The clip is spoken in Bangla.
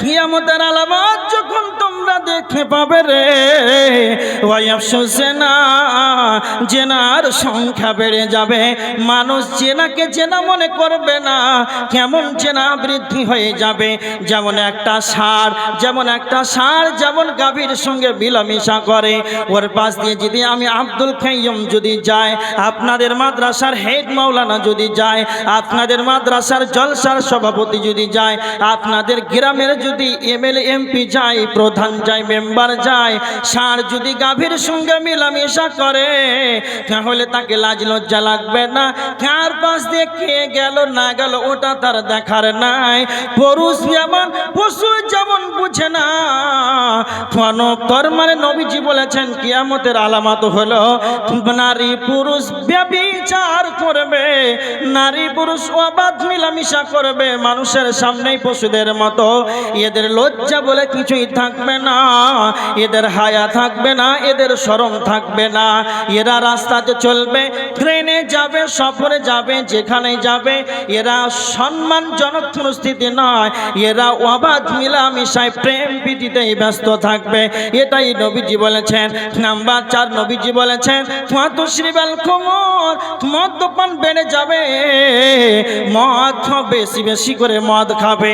কিয়ামতের আলামত যখন তোমরা দেখতে পাবে রে, ওয়ায়াফশু জিনা, জেনার সংখ্যা বেড়ে যাবে। মানুষ জেনাকে জেনা মনে করবে না, কেমন জেনা বৃদ্ধি হয়ে যাবে। যেমন একটা ষাঁড়, যেমন গাভীর সঙ্গে মিলামিশা করে, ওর পাশ দিয়ে যদি আমি আব্দুল কাইয়ুম যদি যাই, আপনাদের মাদ্রাসার হেড মাওলানা যদি যায়, আপনাদের মাদ্রাসার জলসার সভাপতি যদি যায়, আপনাদের গ্রামের যদি এমএলএ এমপি যায়, প্রধান যায়, মেম্বার যায়, ষাঁড় যদি গাভীর সঙ্গে মিলামিশা করে, তাহলে তাকে লাজ লজ্জা লাগবে না? কার পাশ দিয়ে কে গেল না গেল ওটা তার দেখার নাই। পুরুষ যেমন পশু যেমন বুঝে না, তোর মানে নবীজি বলেছেন কিয়ামতের আলামত হলো নারী পুরুষ ব্যভিচার করবে, নারী পুরুষ অবাধ মিলামিশা করবে মানুষের সামনেই পশুদের মতো। এদের লজ্জা বলে কিছুই থাকবে না, এদের হায়া থাকবে না, এদের শরম থাকবে না। এরা রাস্তাতে চলবে, ট্রেনে যাবে, সফরে যাবে, যেখানে যাবে, এরা সম্মানজনক পরিস্থিতি নয়, এরা অবাধ মিলামিশায় প্রেম প্রীতিতেই ব্যস্ত থাকবে। এটাই নবীজি বলেছেন। নাম্বার 4, নবীজি বলেছেন ফাতুশরিবাল খুমর, মদ্যপান বেড়ে যাবে, মদ বেশি বেশি করে মদ খাবে।